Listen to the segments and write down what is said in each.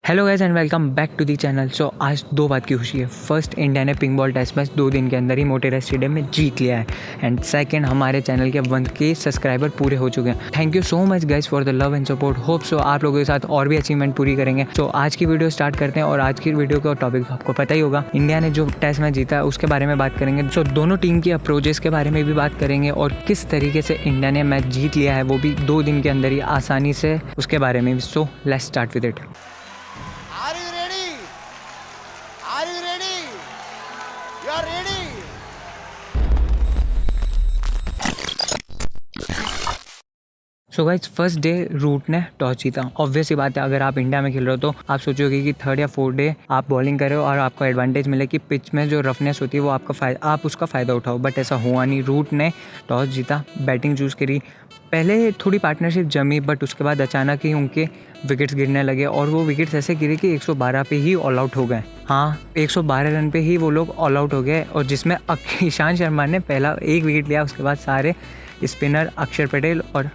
Hello guys and welcome back to the channel. So आज दो बात की खुशी है। फर्स्ट, इंडिया ने पिंक बॉल टेस्ट मैच 2 दिन के अंदर ही मोटेरा स्टेडियम में जीत लिया है। एंड सेकंड, हमारे चैनल के 1K सब्सक्राइबर पूरे हो चुके हैं। Thank you so much guys for the love and support. Hope so आप लोगों के साथ और भी अचीवमेंट पूरी करेंगे। सो आज की वीडियो स्टार्ट करते हैं और आज की वीडियो का टॉपिक आपको पता ही होगा। इंडिया ने जो टेस्ट मैच जीता है उसके बारे में बात करेंगे। सो दोनों टीम की अप्रोचेस के बारे में भी बात करेंगे और किस तरीके से इंडिया ने मैच जीत लिया है, वो भी 2 दिन के अंदर ही आसानी से, उसके बारे में भी। So let's start with it. So guys, first day Root ने टॉस जीता। ऑब्वियस ही बात है, अगर आप इंडिया में खेल रहे हो तो आप सोचोगे कि 3rd या 4th डे आप बॉलिंग करो और आपको एडवांटेज मिले कि पिच में जो रफनेस होती है वो आप उसका फ़ायदा उठाओ। बट ऐसा हुआ नहीं। रूट ने टॉस जीता, बैटिंग चूज़ करी। पहले थोड़ी पार्टनरशिप जमी, बट उसके बाद अचानक ही उनके विकेट्स गिरने लगे और वो विकेट्स ऐसे गिरे कि 112 पे ही ऑल आउट हो गए। हाँ, 112 रन पे ही वो लोग ऑल आउट हो गए। और जिसमें ईशांत शर्मा ने पहला 1 विकेट लिया। उसके बाद सारे स्पिनर अक्षर पटेल और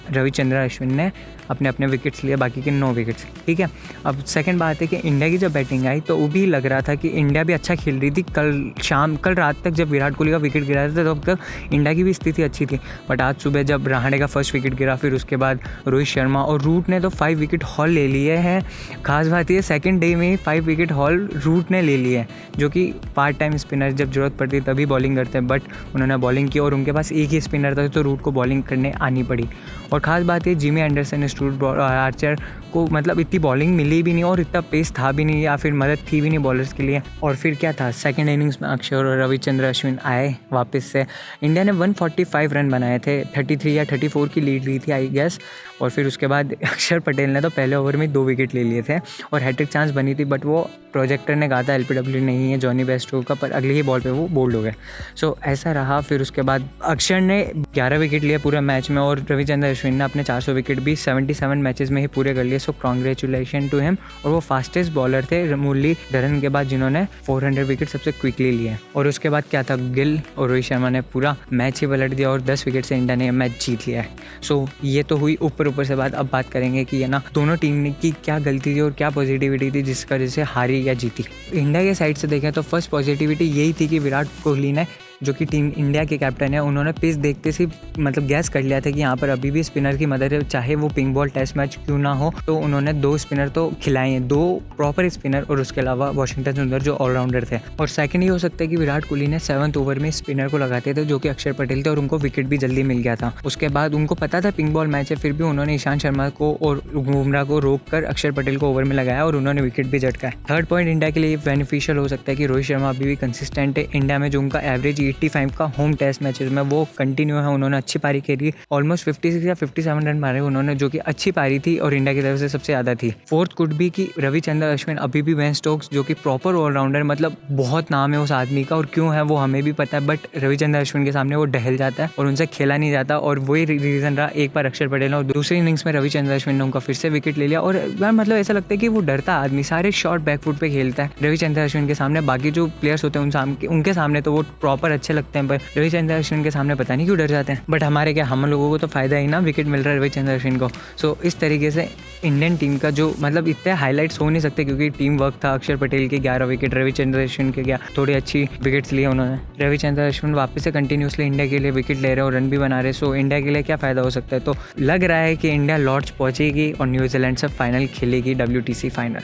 रविचंद्रन अश्विन ने अपने अपने विकेट्स लिए, बाकी के 9 विकेट्स। ठीक है, अब सेकंड बात है कि इंडिया की जब बैटिंग आई तो वो भी लग रहा था कि इंडिया भी अच्छा खेल रही थी। कल रात तक जब विराट कोहली का विकेट गिरा था तब तक इंडिया की भी स्थिति अच्छी थी। बट आज सुबह जब रहाणे का फर्स्ट विकेट गिरा, फिर उसके बाद रोहित शर्मा और रूट ने तो 5 विकेट हॉल ले लिए हैं। खास बात ये, सेकेंड डे में ही 5 विकेट हॉल रूट ने ले लिए हैं, जो कि पार्ट टाइम स्पिनर जब जरूरत पड़ती तभी बॉलिंग करते हैं। बट उन्होंने बॉलिंग की और उनके पास एक ही स्पिनर था तो रूट को बॉलिंग करने आनी पड़ी। और ख़ास बात ये, जिमी एंडरसन, स्टुअर्ट आर्चर को मतलब इतनी बॉलिंग मिली भी नहीं और इतना पेस था भी नहीं, या फिर मदद थी भी नहीं बॉलर्स के लिए। और फिर क्या था, सेकंड इनिंग्स में अक्षर और रविचंद्र अश्विन आए वापस से। इंडिया ने 145 रन बनाए थे, 33 या 34 की लीड ली थी आई गेस। और फिर उसके बाद अक्षर पटेल ने तो पहले ओवर में 2 विकेट ले लिए थे और हैट्रिक चांस बनी थी, बट वो प्रोजेक्टर ने कहा था LPW नहीं है जॉनी बेस्टो का, पर अगली ही बॉल पे वो बोल्ड हो गए। सो ऐसा रहा। फिर उसके बाद अक्षर ने 11 विकेट लिए पूरे मैच में और रविचंद्र अश्विन ने अपने 400 विकेट भी 77 मैचेस में ही पूरे कर लिए। So congratulation to him. और वो फास्टेस्ट बॉलर थे मुरलीधरन के बाद जिन्होंने 400 विकेट सबसे क्विकली लिए। और उसके बाद क्या था, गिल और रोहित शर्मा ने पूरा मैच ही पलट दिया और 10 विकेट से इंडिया ने मैच जीत लिया है। सो ये तो हुई ऊपर से बात। अब बात करेंगे कि ये ना दोनों टीम की क्या गलती थी और क्या पॉजिटिविटी थी जिसकी वजह से हारी या जीती। इंडिया के साइड से देखें तो फर्स्ट पॉजिटिविटी यही थी कि विराट कोहली ने, जो कि टीम इंडिया के कैप्टन है, उन्होंने पिच देखते से मतलब गैस कर लिया था कि यहाँ पर अभी भी स्पिनर की मदद है, चाहे वो पिंक बॉल टेस्ट मैच क्यों ना हो। तो उन्होंने 2 स्पिनर तो खिलाए हैं, 2 प्रॉपर स्पिनर और उसके अलावा वाशिंगटन सुंदर जो ऑलराउंडर थे। और सेकंड ये हो सकता है कि विराट कोहली ने 7th ओवर में स्पिनर को लगाते थे जो कि अक्षर पटेल थे और उनको विकेट भी जल्दी मिल गया था। उसके बाद उनको पता था पिंक बॉल मैच है, फिर भी उन्होंने ईशांत शर्मा को और बुमराह को रोक कर अक्षर पटेल को ओवर में लगाया और उन्होंने विकेट भी झटका है। थर्ड पॉइंट, इंडिया के लिए बेनिफिशियल हो सकता है कि रोहित शर्मा अभी भी कंसिस्टेंट है। इंडिया में जो उनका एवरेज 85 का होम टेस्ट मैचेस में वो कंटिन्यू है। उन्होंने अच्छी पारी खेली, ऑलमोस्ट 56 या 57 रन मारे उन्होंने, जो कि अच्छी पारी थी और इंडिया की तरफ से सबसे ज़्यादा थी। फोर्थ कुड भी कि रविचंद्र अश्विन अभी भी बेन स्टोक्स, जो कि प्रॉपर ऑलराउंडर, मतलब बहुत नाम है उस आदमी का और क्यों है वो हमें भी पता है, बट रविचंद्र अश्विन के सामने वो डहल जाता है और उनसे खेला नहीं जाता। और वही रीज़न रहा, एक बार अक्षर पटेल और दूसरी इनिंग्स में रविचंद्र अश्विन ने उनका फिर से विकेट ले लिया। और मतलब ऐसा लगता है कि वो डरता आदमी, सारे शॉट बैकफुट पे खेलता है रविचंद्र अश्विन के सामने। बाकी जो प्लेयर्स होते हैं उनके सामने तो वो प्रॉपर अच्छे लगते हैं, पर रविचंद्र अश्विन के सामने पता नहीं क्यों डर जाते हैं। बट हमारे क्या, हम लोगों को तो फायदा ही ना, विकेट मिल रहा है रविचंद्र अश्विन को। सो इस तरीके से इंडियन टीम का जो मतलब इतने हाईलाइट्स हो नहीं सकते क्योंकि टीम वर्क था। अक्षर पटेल के 11 विकेट, रविचंद्र अश्विन के थोड़ी अच्छी विकेट्स लिए उन्होंने। रविचंद्र अश्विन वापस से कंटिन्यूसली इंडिया के लिए विकेट ले रहे और रन भी बना रहे। सो इंडिया के लिए क्या फ़ायदा हो सकता है, तो लग रहा है कि इंडिया लॉर्ड्स पहुंचेगी और न्यूजीलैंड से फाइनल खेलेगी, WTC फाइनल।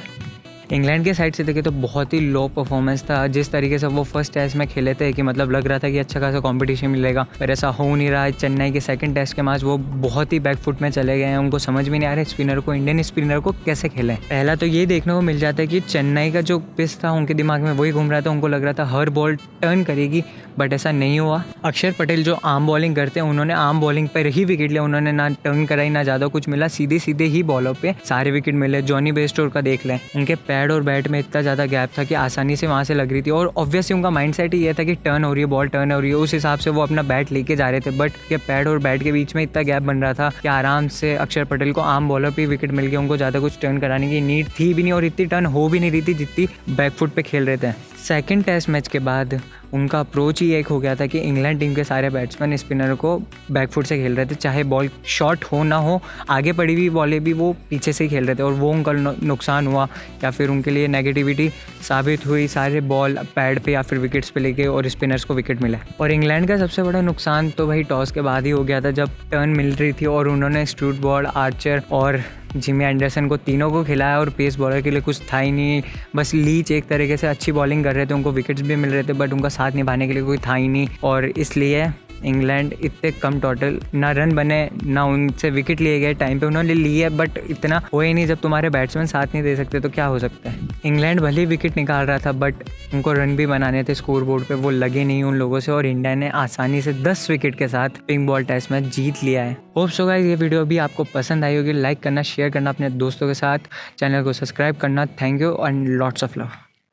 इंग्लैंड के साइड से देखें तो बहुत ही लो परफॉर्मेंस था। जिस तरीके से वो फर्स्ट टेस्ट में खेले थे कि मतलब लग रहा था कि अच्छा खासा कंपटीशन मिलेगा, पर ऐसा हो नहीं रहा है। चेन्नई के सेकंड टेस्ट के मैच वो बहुत ही बैकफुट में चले गए हैं। उनको समझ में नहीं आ रहा है स्पिनर को, इंडियन स्पिनर को कैसे खेलें। पहला तो ये देखने को मिल जाता है कि चेन्नई का जो पिच था उनके दिमाग में वही घूम रहा था। उनको लग रहा था हर बॉल टर्न करेगी, बट ऐसा नहीं हुआ। अक्षर पटेल जो आर्म बॉलिंग करते हैं, उन्होंने आर्म बॉलिंग पर ही विकेट लिया। उन्होंने ना टर्न कराई ना ज़्यादा कुछ मिला, सीधे ही बॉलों पे सारे विकेट मिले। जॉनी बेस्टोर का देख लें, उनके पैड और बैट में इतना ज़्यादा गैप था कि आसानी से वहाँ से लग रही थी। और ऑब्वियसली उनका माइंडसेट ही ये था कि टर्न हो रही है, बॉल टर्न हो रही है, उस हिसाब से वो अपना बैट लेके जा रहे थे। बट ये पैड और बैट के बीच में इतना गैप बन रहा था कि आराम से अक्षर पटेल को आर्म बॉलर पे विकेट मिल गया। उनको ज़्यादा कुछ टर्न कराने की नीड थी भी नहीं और इतनी टर्न हो भी नहीं रही थी जितनी बैकफुट पे खेल रहे थे। सेकंड टेस्ट मैच के बाद उनका अप्रोच ही एक हो गया था कि इंग्लैंड टीम के सारे बैट्समैन स्पिनर को बैकफुट से खेल रहे थे, चाहे बॉल शॉर्ट हो ना हो, आगे पड़ी हुई बॉलें भी वो पीछे से ही खेल रहे थे और वो उनका नुकसान हुआ या फिर उनके लिए नेगेटिविटी साबित हुई। सारे बॉल पैड पे या फिर विकेट्स पे लेके और स्पिनर्स को विकेट मिला। और इंग्लैंड का सबसे बड़ा नुकसान तो भाई टॉस के बाद ही हो गया था, जब टर्न मिल रही थी और उन्होंने स्टुअर्ट ब्रॉड, आर्चर और जिमी एंडरसन को तीनों को खिलाया और पेस बॉलर के लिए कुछ था ही नहीं। बस लीच एक तरीके से अच्छी बॉलिंग कर रहे थे, उनको विकेट्स भी मिल रहे थे, बट उनका साथ निभाने के लिए कोई था ही नहीं और इसलिए इंग्लैंड इतने कम टोटल ना रन बने ना उनसे विकेट लिए गए। टाइम पे उन्होंने लिए बट इतना हो ही नहीं। जब तुम्हारे बैट्समैन साथ नहीं दे सकते तो क्या हो सकता है। इंग्लैंड भले ही विकेट निकाल रहा था बट उनको रन भी बनाने थे स्कोर बोर्ड पे, वो लगे नहीं उन लोगों से और इंडिया ने आसानी से 10 विकेट के साथ पिंक बॉल टेस्ट मैच जीत लिया है। होप सो गाइस ये वीडियो भी आपको पसंद आई होगी। लाइक करना, शेयर करना अपने दोस्तों के साथ, चैनल को सब्सक्राइब करना। Thank you and lots of love.